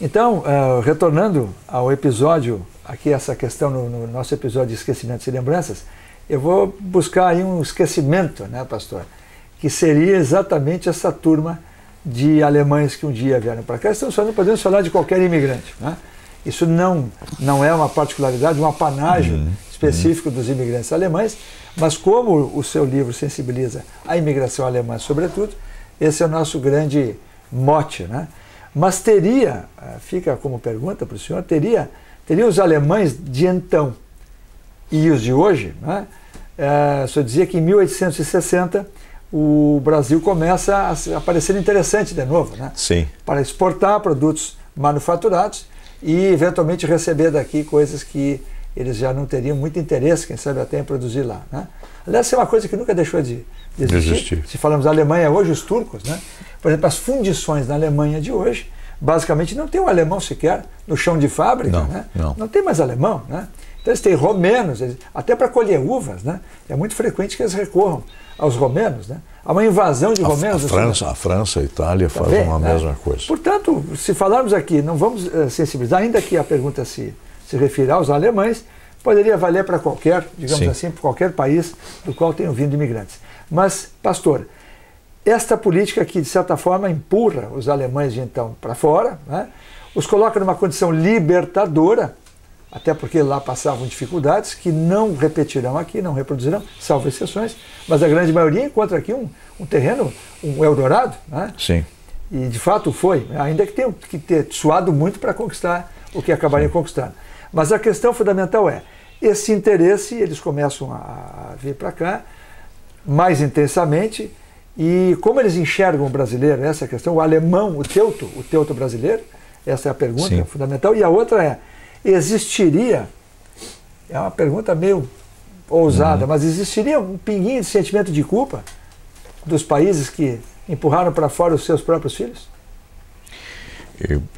Então, retornando ao episódio, aqui essa questão no nosso episódio de esquecimentos e lembranças, eu vou buscar aí um esquecimento, né, pastor? Que seria exatamente essa turma de alemães que um dia vieram para cá. Podemos falar de qualquer imigrante, né? Isso não é uma particularidade, um apanágio específico dos imigrantes alemães, mas como o seu livro sensibiliza a imigração alemã, sobretudo, esse é o nosso grande mote, né? Mas fica como pergunta para o senhor, teria os alemães de então e os de hoje, né? O senhor dizia que em 1860 o Brasil começa a parecer interessante de novo, né? Sim. Para exportar produtos manufaturados e eventualmente receber daqui coisas que eles já não teriam muito interesse, quem sabe até em produzir lá, né? Aliás, essa é uma coisa que nunca deixou de existir. Se falamos da Alemanha hoje, os turcos, né? Por exemplo, as fundições na Alemanha de hoje, basicamente não tem um alemão sequer no chão de fábrica, né? Não tem mais alemão, né? Então eles têm romenos, até para colher uvas, né? É muito frequente que eles recorram aos romenos, né? Há uma invasão de romenos. A França, a Itália fazem a mesma coisa. Portanto, se falarmos aqui, não vamos sensibilizar, ainda que a pergunta se refira aos alemães, poderia valer para qualquer, digamos assim, para qualquer país do qual tenham vindo imigrantes. Mas, pastor, esta política que, de certa forma, empurra os alemães de então para fora, né? Os coloca numa condição libertadora, até porque lá passavam dificuldades que não repetirão aqui, não reproduzirão, salvo exceções, mas a grande maioria encontra aqui um terreno, um Eldorado, né? Sim. E de fato foi, ainda que tenha que ter suado muito para conquistar o que acabariam conquistando. Mas a questão fundamental é, esse interesse, eles começam a vir para cá mais intensamente, e como eles enxergam o brasileiro, essa é a questão, o alemão, o teuto brasileiro, essa é a pergunta fundamental, e a outra é, existiria, é uma pergunta meio ousada, mas existiria um pinguinho de sentimento de culpa dos países que empurraram para fora os seus próprios filhos?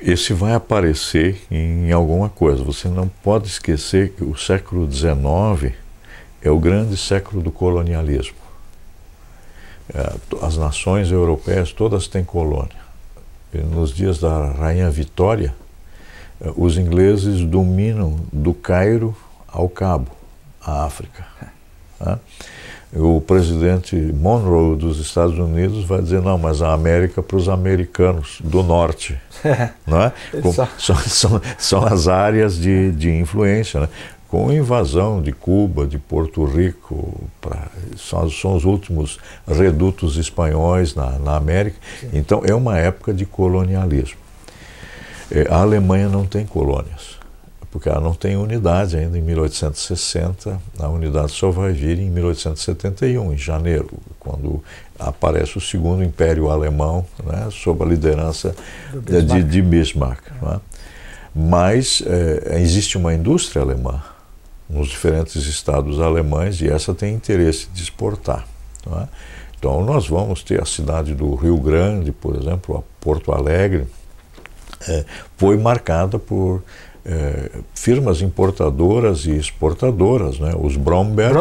Esse vai aparecer em alguma coisa. Você não pode esquecer que o século XIX é o grande século do colonialismo. As nações europeias todas têm colônia. E nos dias da Rainha Vitória, os ingleses dominam do Cairo ao Cabo, a África. O presidente Monroe dos Estados Unidos vai dizer, não, mas a América para os americanos do norte. Não é? São as áreas de influência, né? Com a invasão de Cuba, de Porto Rico, são os últimos redutos espanhóis na América. Então é uma época de colonialismo. A Alemanha não tem colônias, porque ela não tem unidade ainda em 1860, a unidade só vai vir em 1871, em janeiro, quando aparece o segundo Império Alemão, né, sob a liderança de Bismarck. Né? Mas existe uma indústria alemã nos diferentes estados alemães e essa tem interesse de exportar. Né? Então nós vamos ter a cidade do Rio Grande, por exemplo, a Porto Alegre, foi marcada por firmas importadoras e exportadoras, né? Os Bromberg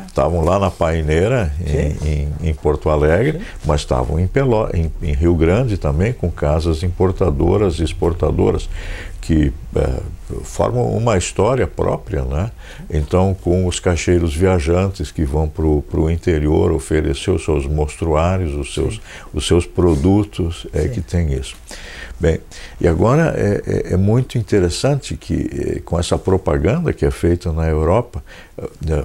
estavam lá na Paineira, em Porto Alegre, mas estavam em Rio Grande também, com casas importadoras e exportadoras, que formam uma história própria, né? Então, com os caixeiros viajantes que vão para o interior oferecer os seus mostruários, os seus produtos, que tem isso. Bem, e agora é muito interessante que com essa propaganda que é feita na Europa,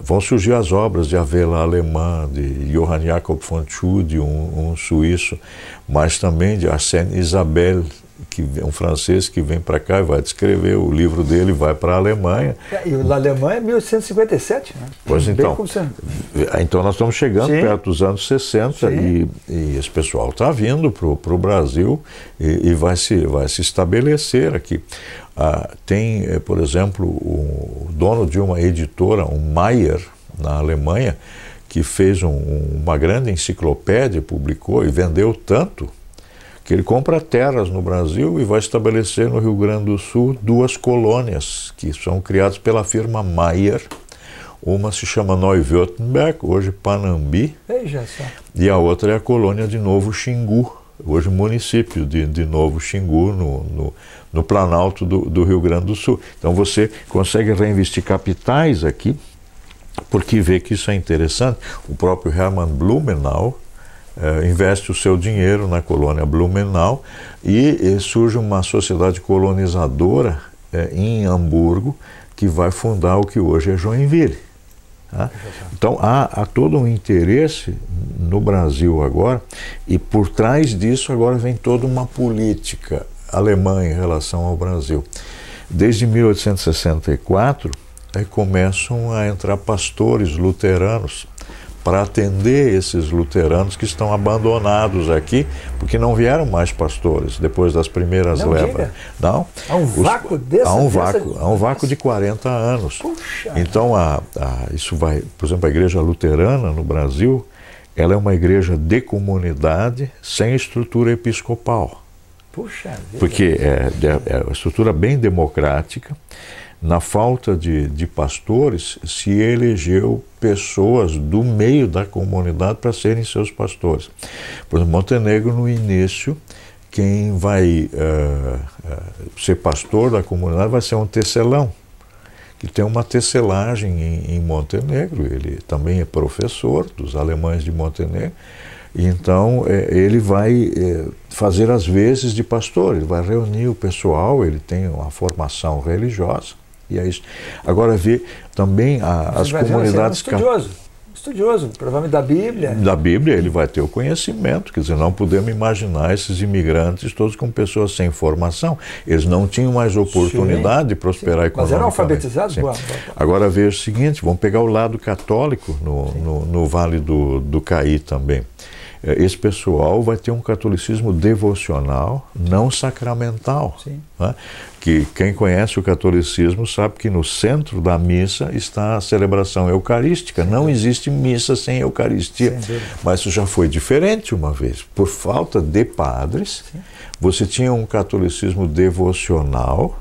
vão surgir as obras de Avela alemã, de Johann Jakob von Tschudi, um suíço, mas também de Arsène Isabelle, que é um francês que vem para cá e vai descrever o livro dele, vai para a Alemanha. E o Alemanha é 1857, né? Pois então nós estamos chegando perto dos anos 60 e esse pessoal está vindo para o Brasil e vai se estabelecer aqui. Tem, por exemplo, o dono de uma editora, um Mayer, na Alemanha, que fez uma grande enciclopédia, publicou e vendeu tanto que ele compra terras no Brasil e vai estabelecer no Rio Grande do Sul 2 colônias que são criadas pela firma Mayer. Uma se chama Neu-Württemberg, hoje Panambi, e a outra é a colônia de Novo Xingu, hoje município de Novo Xingu, no Planalto do Rio Grande do Sul. Então você consegue reinvestir capitais aqui, porque vê que isso é interessante. O próprio Hermann Blumenau investe o seu dinheiro na colônia Blumenau e surge uma sociedade colonizadora em Hamburgo, que vai fundar o que hoje é Joinville. Tá? Então há todo um interesse no Brasil agora, e por trás disso agora vem toda uma política alemã em relação ao Brasil. Desde 1864 começam a entrar pastores luteranos para atender esses luteranos que estão abandonados aqui, porque não vieram mais pastores depois das primeiras levas. Não. Há um vácuo desse? Há um vácuo de 40 anos. Puxa. Então, isso vai, por exemplo, a igreja luterana no Brasil, ela é uma igreja de comunidade sem estrutura episcopal. Puxa vida. Porque é uma estrutura bem democrática. Na falta de pastores, se elegeu pessoas do meio da comunidade para serem seus pastores. Por exemplo, Montenegro, no início, quem vai ser pastor da comunidade vai ser um tecelão, que tem uma tecelagem em Montenegro. Ele também é professor dos alemães de Montenegro. Então, ele vai fazer as vezes de pastor, ele vai reunir o pessoal, ele tem uma formação religiosa. E é isso. Agora vê também as comunidades... Estudioso, provavelmente da Bíblia. Da Bíblia ele vai ter o conhecimento, quer dizer, não podemos imaginar esses imigrantes todos como pessoas sem formação. Eles não tinham mais oportunidade de prosperar economicamente. Mas eram alfabetizados? Agora veja o seguinte, vamos pegar o lado católico no Vale do Caí também. Esse pessoal vai ter um catolicismo devocional, não sacramental. Né? Que quem conhece o catolicismo sabe que no centro da missa está a celebração eucarística. Não existe missa sem Eucaristia. Mas isso já foi diferente uma vez. Por falta de padres, você tinha um catolicismo devocional,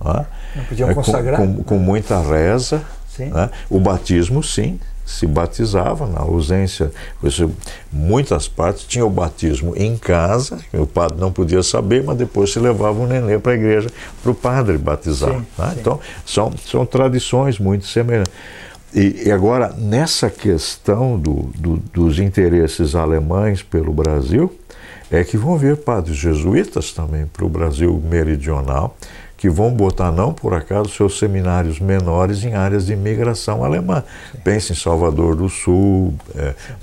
né? Não podiam consagrar. Com muita reza. Né? O batismo, sim. Se batizava na ausência, muitas partes tinha o batismo em casa, o padre não podia saber, mas depois se levava o neném para a igreja para o padre batizar. Então são tradições muito semelhantes. E agora, nessa questão dos interesses alemães pelo Brasil, é que vão vir padres jesuítas também para o Brasil meridional, que vão botar, não por acaso, seus seminários menores em áreas de imigração alemã. Pense em Salvador do Sul,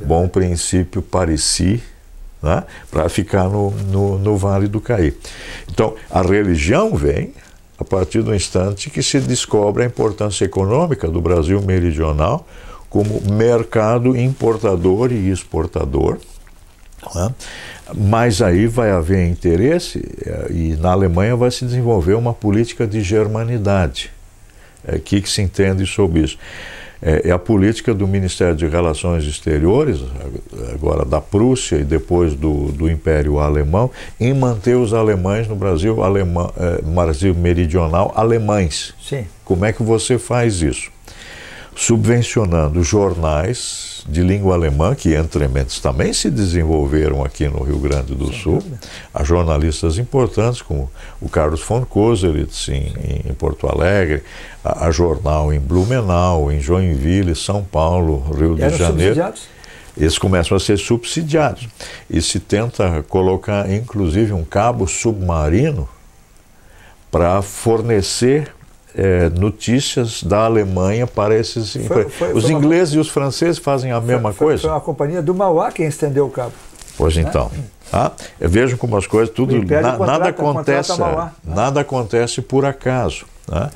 Bom Princípio, Parissi, né? Para ficar no Vale do Caí. Então, a religião vem a partir do instante que se descobre a importância econômica do Brasil meridional como mercado importador e exportador. Né? Mas aí vai haver interesse e na Alemanha vai se desenvolver uma política de germanidade. O que se entende sobre isso? É a política do Ministério de Relações Exteriores, agora da Prússia e depois do Império Alemão, em manter os alemães no Brasil, Brasil meridional, alemães. Sim. Como é que você faz isso? Subvencionando jornais de língua alemã, que entre mentes também se desenvolveram aqui no Rio Grande do Sul. Há jornalistas importantes, como o Carlos von Koselitz em Porto Alegre, a Jornal em Blumenau, em Joinville, São Paulo, Rio de Janeiro. Subsidiados? Eles começam a ser subsidiados. E se tenta colocar, inclusive, um cabo submarino para fornecer notícias da Alemanha para esses... Os ingleses e os franceses fazem a mesma coisa. Foi a companhia do Mauá quem estendeu o cabo. Pois então. Vejam como as coisas, tudo, nada acontece por acaso. Né?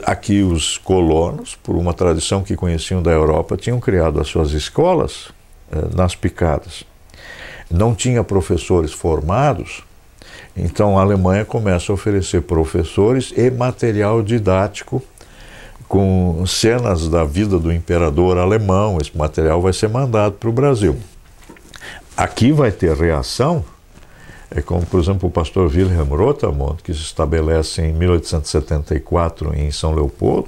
Aqui os colonos, por uma tradição que conheciam da Europa, tinham criado as suas escolas nas picadas. Não tinha professores formados. Então a Alemanha começa a oferecer professores e material didático com cenas da vida do imperador alemão. Esse material vai ser mandado para o Brasil. Aqui vai ter reação, como por exemplo o pastor Wilhelm Rotermund, que se estabelece em 1874 em São Leopoldo,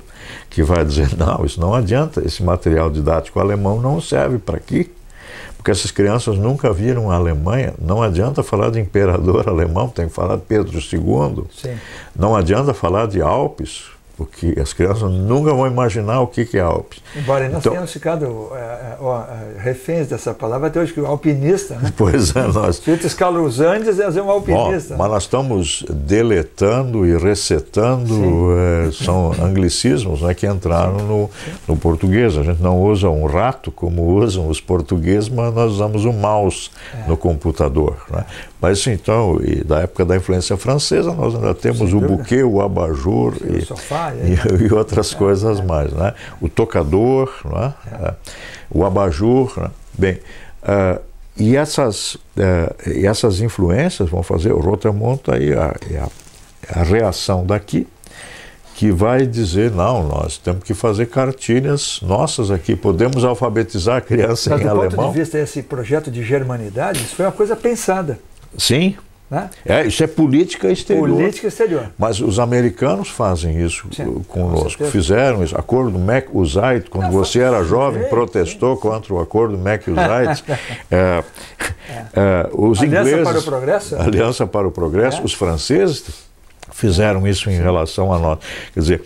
que vai dizer, não, isso não adianta, esse material didático alemão não serve para aqui. porque essas crianças nunca viram a Alemanha. Não adianta falar de imperador alemão, tem que falar de Pedro II. Sim. Não adianta falar de Alpes, porque as crianças nunca vão imaginar o que é Alpes. Embora nós tenhamos ficado reféns dessa palavra até hoje, que o alpinista, né? Pois é, nós... Se tu escala os Andes, é um alpinista. Bom, mas nós estamos deletando e recetando, são anglicismos, né, que entraram no português. A gente não usa um rato como usam os portugueses, mas nós usamos o mouse no computador. Né? Mas então, e da época da influência francesa, nós ainda temos o buquê, o abajur o sofá, e outras coisas mais. Né? O tocador, né? O abajur. Né? Bem, e essas influências vão fazer, o Rotermund aí, a reação daqui, que vai dizer, não, nós temos que fazer cartilhas nossas aqui, podemos alfabetizar a criança em alemão. Do ponto de vista desse projeto de germanidade, isso foi uma coisa pensada. Sim. Né? Isso é política exterior. Política exterior. Mas os americanos fazem isso conosco. Fizeram isso. Acordo Mac-Uzite, quando você era jovem, protestou contra o acordo Mac-Uzite. Os ingleses, Aliança para o Progresso? Aliança para o Progresso. Os franceses fizeram isso em relação a nós. Quer dizer,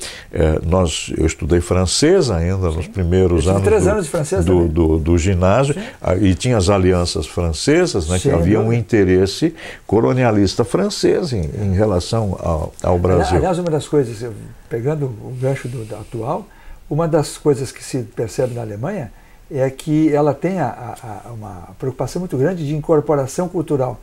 eu estudei francês ainda nos primeiros anos, 3 anos de francês do ginásio, e tinha as alianças francesas, né, que havia um interesse colonialista francês em relação ao Brasil. Aliás, uma das coisas, pegando o gancho atual, uma das coisas que se percebe na Alemanha é que ela tem uma preocupação muito grande de incorporação cultural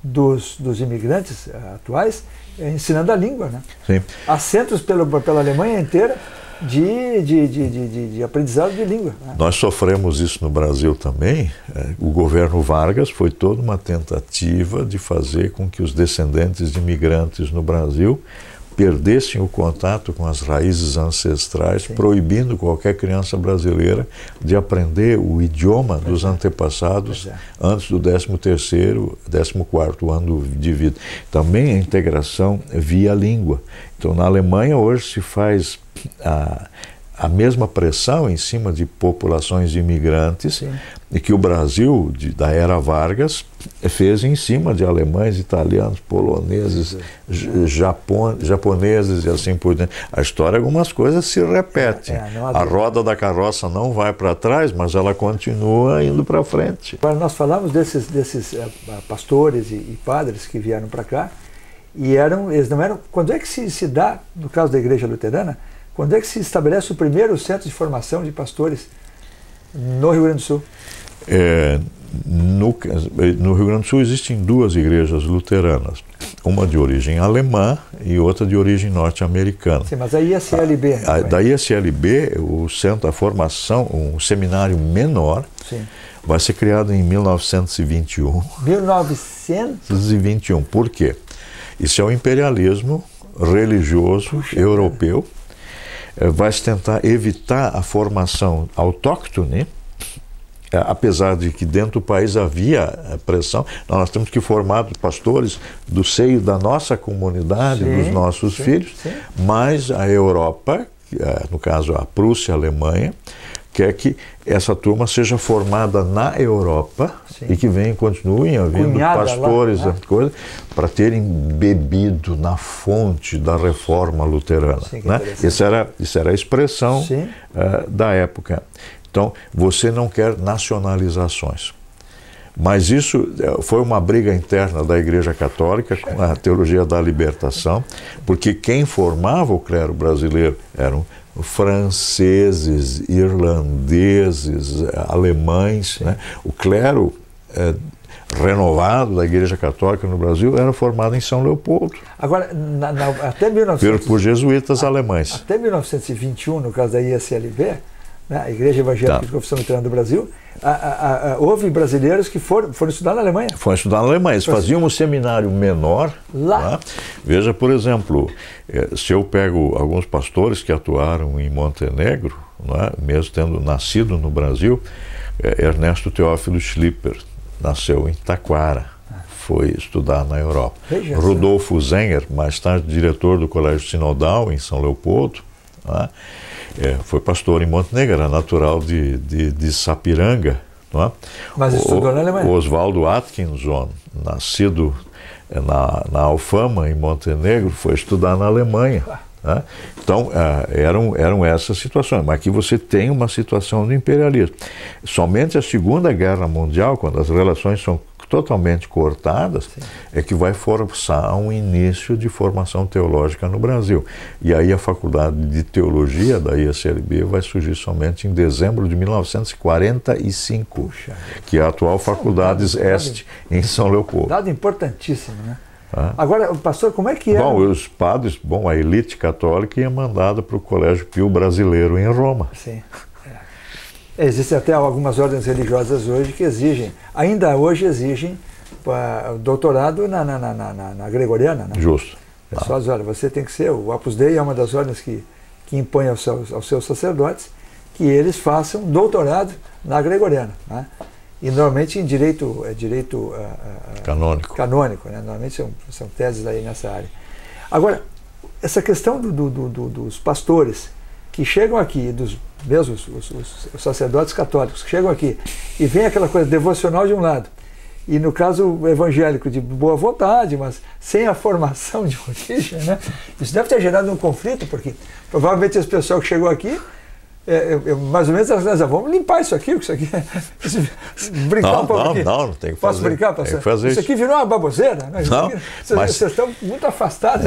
dos imigrantes atuais, ensinando a língua, né? Sim. Há centros pela Alemanha inteira de aprendizado de língua. Né? Nós sofremos isso no Brasil também. O governo Vargas foi toda uma tentativa de fazer com que os descendentes de imigrantes no Brasil perdessem o contato com as raízes ancestrais, sim, proibindo qualquer criança brasileira de aprender o idioma dos antepassados antes do 13º, 14º ano de vida. Também a integração via língua. Então, na Alemanha, hoje se faz a mesma pressão em cima de populações imigrantes, sim, e que o Brasil, da era Vargas, fez em cima de alemães, italianos, poloneses, japoneses e assim por diante. A história, algumas coisas se repetem. A roda da carroça não vai para trás, mas ela continua indo para frente. Agora, nós falamos desses pastores e padres que vieram para cá, e eles não eram... Quando é que se dá, no caso da Igreja Luterana, quando é que se estabelece o primeiro centro de formação de pastores no Rio Grande do Sul? No Rio Grande do Sul existem 2 igrejas luteranas, uma de origem alemã e outra de origem norte-americana. Sim, mas a ISLB... Da ISLB, o centro, a formação, um seminário menor, sim, vai ser criado em 1921. 1921? Por quê? Isso é o imperialismo religioso europeu. Vai se tentar evitar a formação autóctone, apesar de que dentro do país havia pressão. Nós temos que formar pastores do seio da nossa comunidade, sim, dos nossos filhos, sim, mas a Europa, no caso a Prússia e a Alemanha, quer que essa turma seja formada na Europa, sim, e que continuem havendo pastores, lá, né, para terem bebido na fonte da reforma luterana. Sim, né? Isso era a expressão da época. Então, você não quer nacionalizações. Mas isso foi uma briga interna da Igreja Católica com a teologia da libertação, porque quem formava o clero brasileiro eram franceses, irlandeses, alemães, né? O clero renovado da Igreja Católica no Brasil era formado em São Leopoldo. Agora, até 1900, por jesuítas alemães. Até 1921, no caso da ISLB, né, a Igreja Evangélica de Confissão Luterana do Brasil, houve brasileiros que foram estudar na Alemanha. Foram estudar na Alemanha. Eles faziam um seminário menor. Lá. Né? Veja, por exemplo, se eu pego alguns pastores que atuaram em Montenegro, né, mesmo tendo nascido no Brasil, Ernesto Teófilo Schlipper nasceu em Taquara. Foi estudar na Europa. Veja, Rudolfo Zenger, mais tarde diretor do Colégio Sinodal em São Leopoldo, né? Foi pastor em Montenegro, era natural de Sapiranga, Não é? Mas estudou na Alemanha. Oswaldo Atkinson, nascido na Alfama, em Montenegro, foi estudar na Alemanha. Né? Então, eram essas situações. Mas aqui você tem uma situação do imperialismo. Somente a Segunda Guerra Mundial, quando as relações são totalmente cortadas, sim, é que vai forçar um início de formação teológica no Brasil. E aí a Faculdade de Teologia da IACLB vai surgir somente em dezembro de 1945, puxa, que é a atual Faculdade Este, em São Leopoldo. Dado importantíssimo, né? Agora, pastor, como é que é? Bom, os padres, a elite católica ia mandada para o Colégio Pio Brasileiro em Roma. Sim. Existem até algumas ordens religiosas hoje que exigem, ainda hoje exigem, doutorado na Gregoriana. Né? Justo. Pessoal diz, olha, você tem que ser, o Opus Dei é uma das ordens que impõe aos seus sacerdotes que eles façam doutorado na Gregoriana. Né? E normalmente em direito canônico, né? Normalmente são teses aí nessa área. Agora, essa questão dos pastores que chegam aqui, os sacerdotes católicos que chegam aqui e vem aquela coisa devocional de um lado, e no caso evangélico de boa vontade, mas sem a formação de origem, né? Isso deve ter gerado um conflito, porque provavelmente esse pessoal que chegou aqui, mais ou menos, vamos limpar isso aqui, brincar um pouco aqui. Não, tem que fazer. Posso brincar, pastor? Isso aqui virou uma baboseira, né? Vocês estão muito afastados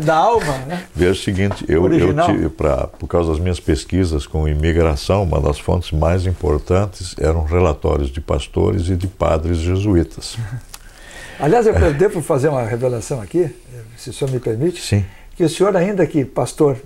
da alma, né? Veja o seguinte, eu tive, por causa das minhas pesquisas com imigração, uma das fontes mais importantes eram relatórios de pastores e de padres jesuítas. Aliás, eu devo fazer uma revelação aqui, se o senhor me permite. Sim. Que o senhor, ainda que pastor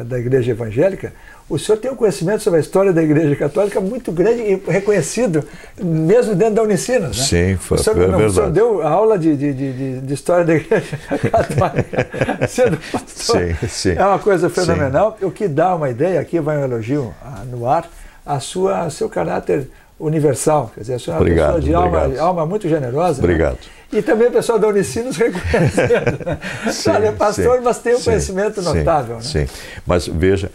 da igreja evangélica, o senhor tem um conhecimento sobre a história da igreja católica muito grande e reconhecido, mesmo dentro da Unicinos, né? Sim, foi verdade. O senhor deu aula de história da igreja católica, sendo pastor. Sim. É uma coisa fenomenal, sim. O que dá uma ideia, aqui vai um elogio no ar, seu caráter universal, quer dizer, a senhora é uma pessoa de alma muito generosa. Obrigado. Né? E também o pessoal da Unicinos reconhecendo. Ele é pastor, mas tem um conhecimento notável. Né? Sim, mas veja,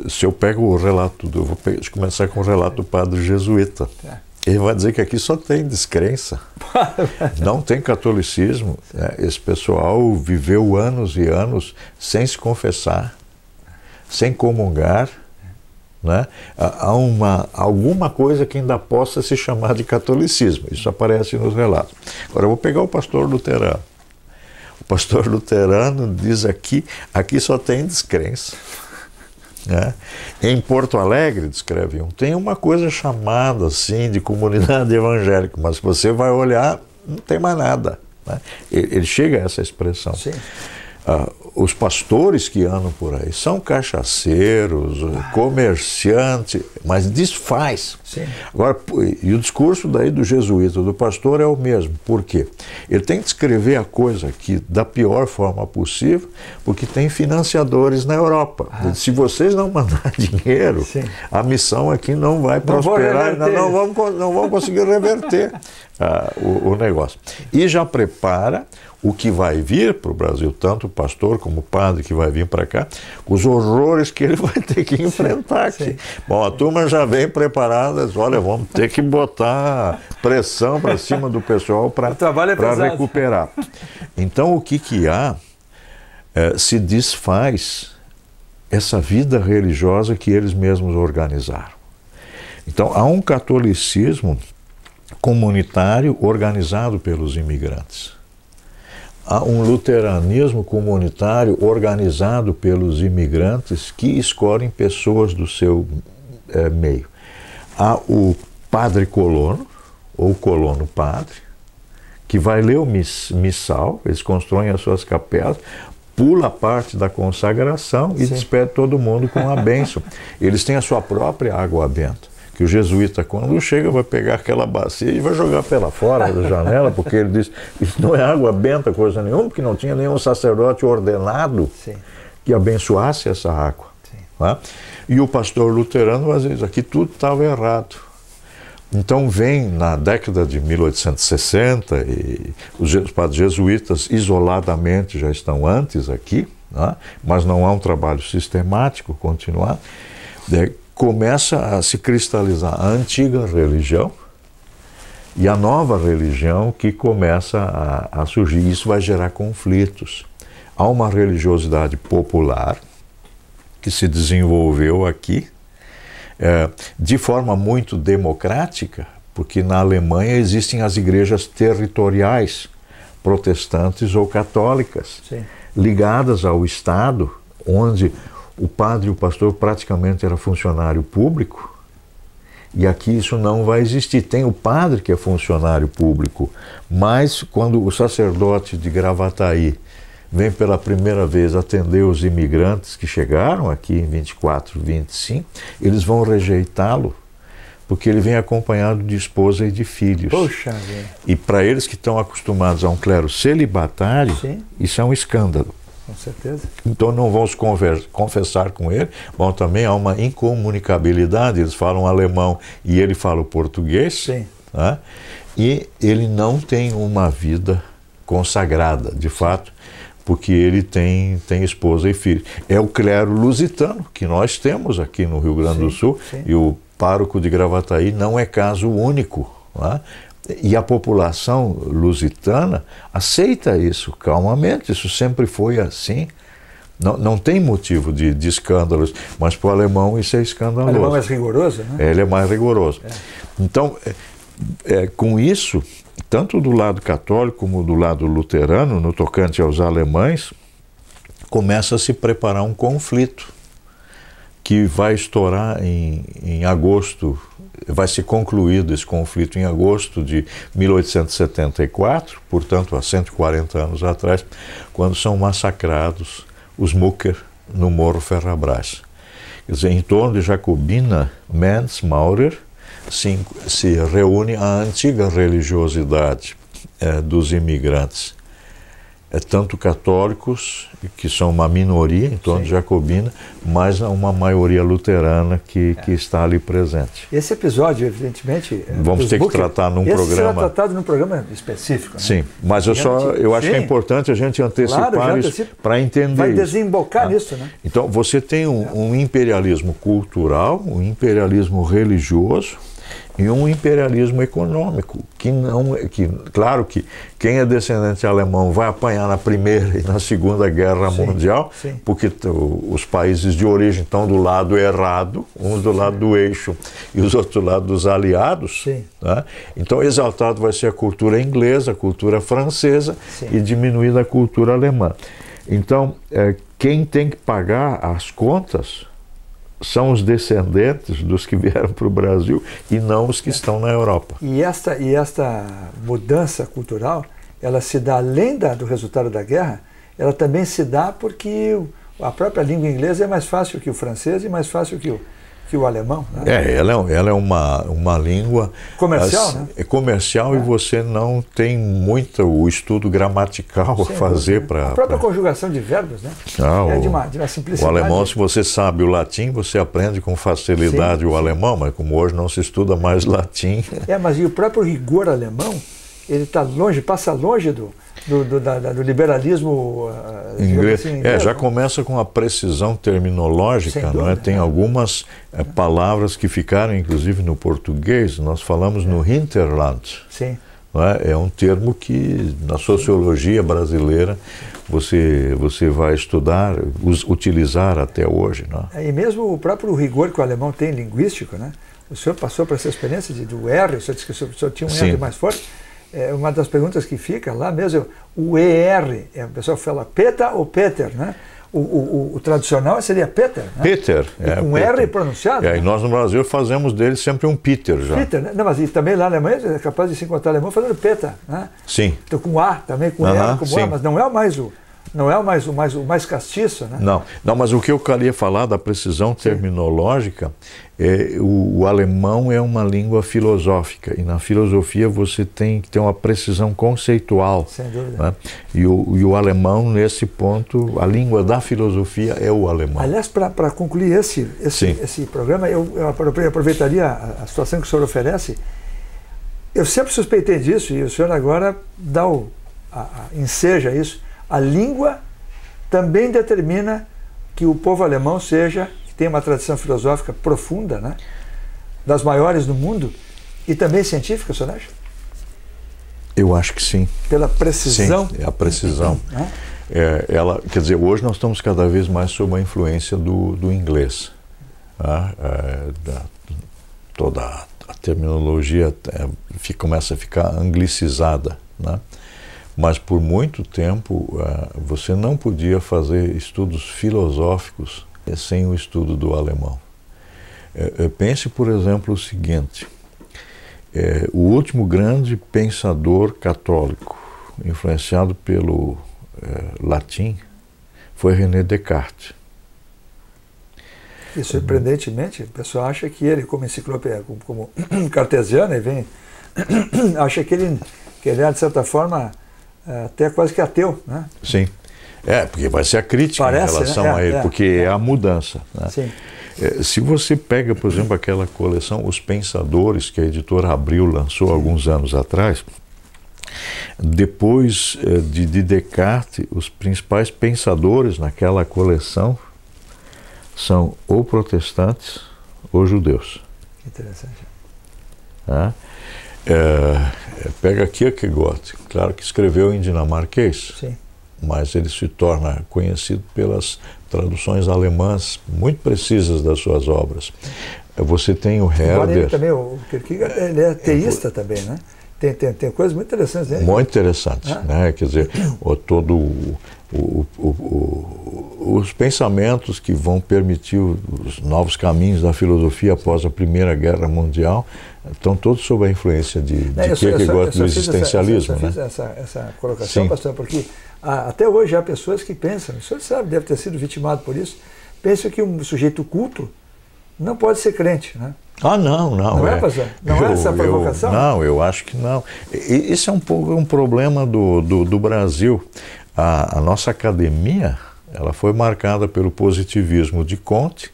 se eu pego o relato, eu vou começar com o relato do padre jesuíta. Ele vai dizer que aqui só tem descrença, não tem catolicismo. Né? Esse pessoal viveu anos e anos sem se confessar, sem comungar. Né? Há alguma coisa que ainda possa se chamar de catolicismo. Isso aparece nos relatos. Agora eu vou pegar o pastor luterano. O pastor luterano diz aqui só tem descrença. Né? Em Porto Alegre, descreve tem uma coisa chamada assim de comunidade evangélica, mas se você vai olhar, não tem mais nada. Né? Ele chega a essa expressão. Sim. Os pastores que andam por aí são cachaceiros, comerciantes, mas desfaz. Sim. Agora, e o discurso daí do jesuíta, do pastor, é o mesmo. Por quê? Ele tem que descrever a coisa aqui da pior forma possível, porque tem financiadores na Europa. Se vocês não mandarem dinheiro, sim, a missão aqui não vai prosperar, não vamos conseguir reverter o negócio. E já prepara o que vai vir para o Brasil, tanto o pastor como o padre que vai vir para cá, os horrores que ele vai ter que enfrentar aqui. Sim. Bom, a turma já vem preparada, olha, vamos ter que botar pressão para cima do pessoal para recuperar. Então, o que há? Se desfaz essa vida religiosa que eles mesmos organizaram. Então, há um catolicismo comunitário organizado pelos imigrantes. Há um luteranismo comunitário organizado pelos imigrantes que escolhem pessoas do seu meio. Há o padre colono, ou colono padre, que vai ler o missal, eles constroem as suas capelas, pula a parte da consagração e despede todo mundo com a bênção. Eles têm a sua própria água benta. Que o jesuíta, quando chega, vai pegar aquela bacia e vai jogar pela fora da janela, porque ele diz, isso não é água benta, coisa nenhuma, porque não tinha nenhum sacerdote ordenado que abençoasse essa água. Tá? E o pastor luterano, às vezes, aqui tudo estava errado. Então vem na década de 1860, e os padres jesuítas isoladamente já estão antes aqui, né? Mas não há um trabalho sistemático continuado, começa a se cristalizar a antiga religião e a nova religião que começa a surgir. Isso vai gerar conflitos. Há uma religiosidade popular que se desenvolveu aqui de forma muito democrática, porque na Alemanha existem as igrejas territoriais, protestantes ou católicas, sim, ligadas ao Estado, onde o padre e o pastor praticamente era funcionário público. E aqui isso não vai existir. Tem o padre que é funcionário público, mas quando o sacerdote de Gravataí vem pela primeira vez atender os imigrantes que chegaram aqui em 24, 25, eles vão rejeitá-lo, porque ele vem acompanhado de esposa e de filhos. Poxa vida. E para eles que estão acostumados a um clero celibatário, sim, isso é um escândalo. Com certeza. Então não vão se confessar com ele, vão também há uma incomunicabilidade, eles falam alemão e ele fala o português, sim, né? E ele não tem uma vida consagrada, de fato, porque ele tem esposa e filho. É o clero lusitano que nós temos aqui no Rio Grande do Sul, sim, e o pároco de Gravataí não é caso único, né? E a população lusitana aceita isso calmamente, isso sempre foi assim. Não tem motivo de escândalos, mas para o alemão isso é escandaloso. O alemão é mais rigoroso, né? Ele é mais rigoroso. Então, com isso, tanto do lado católico como do lado luterano, no tocante aos alemães, começa a se preparar um conflito que vai estourar em agosto. Vai ser concluído esse conflito em agosto de 1874, portanto, há 140 anos atrás, quando são massacrados os Mucker no Morro Ferrabras. Quer dizer, em torno de Jacobina, Menz, Maurer, se reúne a antiga religiosidade dos imigrantes. Tanto católicos, que são uma minoria em torno, sim, de Jacobina, mas uma maioria luterana que está ali presente. Esse episódio, evidentemente... Vamos ter que tratar num programa... será tratado num programa específico, né? Sim, mas eu acho que é importante a gente antecipar isso para entender vai isso. Vai desembocar nisso, né? Então, você tem um imperialismo cultural, um imperialismo religioso, e um imperialismo econômico, claro que quem é descendente alemão vai apanhar na Primeira e na Segunda Guerra Mundial, sim, porque os países de origem estão do lado errado, uns do lado do eixo e os outros do lado dos aliados, né? Então exaltado vai ser a cultura inglesa, a cultura francesa, sim, e diminuída a cultura alemã. Então, quem tem que pagar as contas são os descendentes dos que vieram para o Brasil e não os que estão na Europa. E esta mudança cultural, ela se dá além do resultado da guerra, ela também se dá porque a própria língua inglesa é mais fácil que o francês e mais fácil que o alemão, né? Ela é uma língua comercial, né? É comercial, e você não tem muito o estudo gramatical a fazer para... A própria conjugação de verbos, né? De uma simplicidade. O alemão, se você sabe o latim, você aprende com facilidade, sim, o alemão, mas como hoje não se estuda mais latim... Mas e o próprio rigor alemão, ele está longe, passa longe do liberalismo inglês. Assim, inglês, já começa com a precisão terminológica, não é? Tem algumas palavras que ficaram inclusive no português, nós falamos no Hinterland. Sim. Não é? É um termo que na sociologia brasileira você vai estudar, utilizar até hoje, não é? E mesmo o próprio rigor que o alemão tem linguístico, né? O senhor passou por essa experiência do R, o senhor disse que o senhor tinha um R mais forte. Uma das perguntas que fica lá mesmo, o ER, o pessoal fala Peta ou Peter, né? O tradicional seria Peter, né? Peter. Com R pronunciado. E nós no Brasil fazemos dele sempre um Peter já. Peter, né? Não, mas e também lá na Alemanha é capaz de se encontrar alemão fazendo Peta, né? Sim. Então com A também, com R, com A, mas não é o mais castiço, né? Não, mas o que eu queria falar da precisão terminológica, o alemão é uma língua filosófica, e na filosofia você tem que ter uma precisão conceitual. Sem dúvida. Né? E o alemão, nesse ponto, a língua da filosofia é o alemão. Aliás, para concluir esse programa, eu aproveitaria a situação que o senhor oferece. Eu sempre suspeitei disso, e o senhor agora enseja isso. A língua também determina que o povo alemão tem uma tradição filosófica profunda, né? Das maiores do mundo, e também científica, o senhor acha? Eu acho que sim. Pela precisão? Sim, é a precisão. Ela, quer dizer, hoje nós estamos cada vez mais sob a influência do inglês. Toda a terminologia começa a ficar anglicizada, né? Mas por muito tempo você não podia fazer estudos filosóficos sem o estudo do alemão. Pense, por exemplo, o seguinte: o último grande pensador católico influenciado pelo latim foi René Descartes. E surpreendentemente, o pessoal acha que ele, como enciclopédia, como cartesiano, acha que ele é, de certa forma, até quase que ateu, né? Sim. Porque vai ser a crítica em relação a ele, porque é a mudança, né? Sim. Se você pega, por exemplo, aquela coleção Os Pensadores, que a editora Abril lançou alguns anos atrás, depois de Descartes, os principais pensadores naquela coleção são ou protestantes ou judeus. Interessante. Pega Kierkegaard, claro que escreveu em dinamarquês. Sim. Mas ele se torna conhecido pelas traduções alemãs muito precisas das suas obras. Você tem o Herder. Também, o Kierkegaard, ele é teísta também, né? Tem coisas muito interessantes dele. Muito interessantes, né? Quer dizer, os pensamentos que vão permitir os novos caminhos da filosofia após a Primeira Guerra Mundial estão todos sob a influência de Kierkegaard do existencialismo. Eu fiz essa colocação, pastor, porque até hoje há pessoas que pensam, o senhor sabe, deve ter sido vitimado por isso, pensam que um sujeito culto não pode ser crente, né? Não. Não é, pastor? Não é essa a provocação? Não, eu acho que não. Isso é um problema do Brasil. A nossa academia, ela foi marcada pelo positivismo de Comte,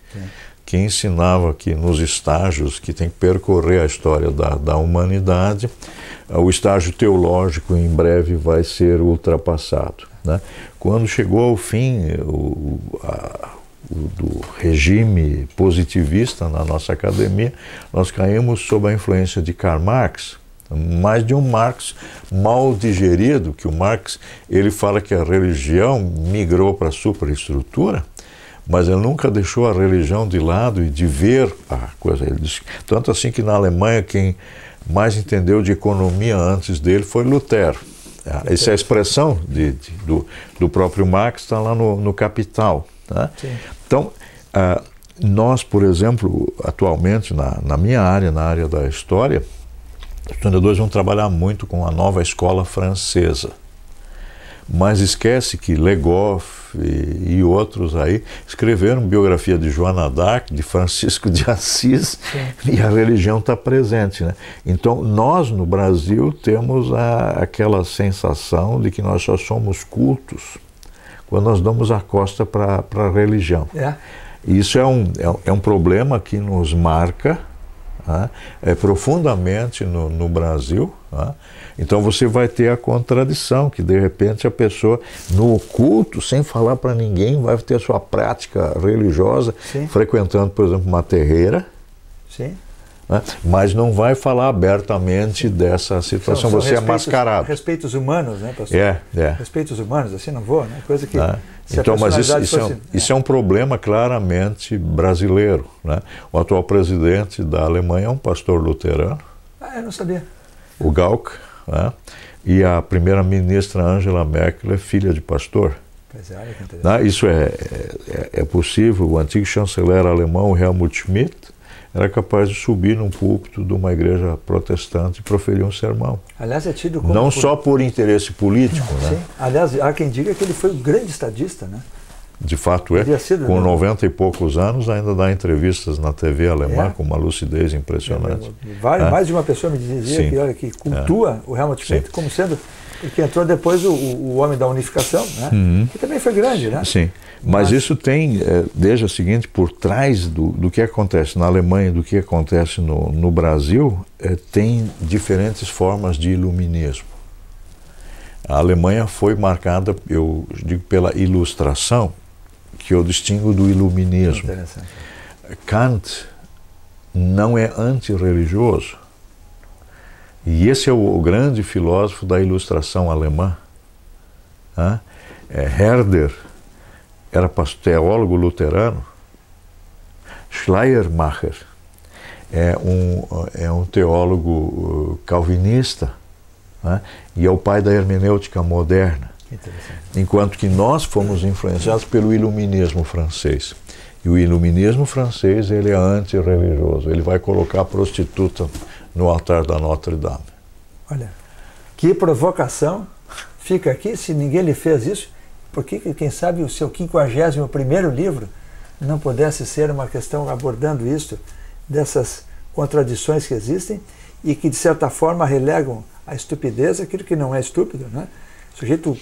que ensinava que nos estágios que tem que percorrer a história da humanidade, o estágio teológico em breve vai ser ultrapassado, né? Quando chegou ao fim do regime positivista na nossa academia, nós caímos sob a influência de Karl Marx, mas de um Marx mal digerido, que o Marx ele fala que a religião migrou para a superestrutura, mas ele nunca deixou a religião de lado e de ver a coisa. Ele disse, tanto assim que na Alemanha quem mais entendeu de economia antes dele foi Lutero. Essa é a expressão do próprio Marx, está lá no Capital. Né? Então, nós, por exemplo, atualmente, na minha área, na área da história, os historiadores vão trabalhar muito com a nova escola francesa. Mas esquece que Le Goff e outros aí escreveram biografia de Joana d'Arc, de Francisco de Assis, e a religião está presente, né? Então, nós no Brasil temos aquela sensação de que nós só somos cultos quando nós damos a costa para a religião. E isso é um problema que nos marca profundamente no Brasil. Então você vai ter a contradição, que de repente a pessoa no oculto, sem falar para ninguém, vai ter a sua prática religiosa, frequentando, por exemplo, uma terreira, mas não vai falar abertamente dessa situação, você é mascarado. Respeitos humanos, né, pastor? Respeitos humanos, assim não vou, né? Coisa que... Então, mas isso é um problema claramente brasileiro, né? O atual presidente da Alemanha é um pastor luterano. Eu não sabia. O Gauck, né? E a primeira-ministra Angela Merkel é filha de pastor. Pois é, olha que interessante. Isso é possível. O antigo chanceler alemão Helmut Schmidt era capaz de subir num púlpito de uma igreja protestante e proferir um sermão. Aliás, é tido como... Não só por interesse político, né? Aliás, há quem diga que ele foi um grande estadista, né? De fato com 90 e poucos anos ainda dá entrevistas na TV alemã com uma lucidez impressionante. Mais de uma pessoa me dizia que, olha, que cultua o Helmut Schmidt como sendo... Porque entrou depois o homem da unificação, né? Que também foi grande, né? Sim, mas isso tem, veja o seguinte, por trás do que acontece na Alemanha e do que acontece no Brasil, tem diferentes formas de iluminismo. A Alemanha foi marcada, eu digo, pela ilustração, que eu distingo do iluminismo. Interessante. Kant não é antirreligioso. E esse é o grande filósofo da Ilustração alemã. Herder era teólogo luterano. Schleiermacher é um teólogo calvinista, e é o pai da hermenêutica moderna. Enquanto que nós fomos influenciados pelo iluminismo francês. E o iluminismo francês, ele é antirreligioso. Ele vai colocar a prostituta no altar da Notre Dame. Olha, que provocação fica aqui, se ninguém lhe fez isso, por que, quem sabe, o seu 51º livro não pudesse ser uma questão abordando isto, dessas contradições que existem e que, de certa forma, relegam à estupidez aquilo que não é estúpido, né? O sujeito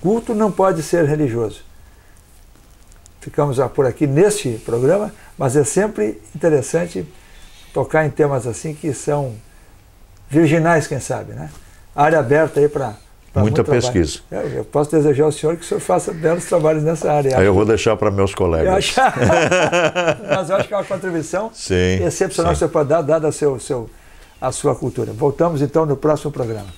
culto não pode ser religioso. Ficamos por aqui neste programa, mas é sempre interessante tocar em temas assim que são virginais, quem sabe, né? Área aberta aí para muita pesquisa. Eu posso desejar ao senhor que o senhor faça belos trabalhos nessa área. Aí eu vou deixar para meus colegas. Mas eu acho que é uma contribuição sim, excepcional que você pode dar, dada a sua cultura. Voltamos então no próximo programa.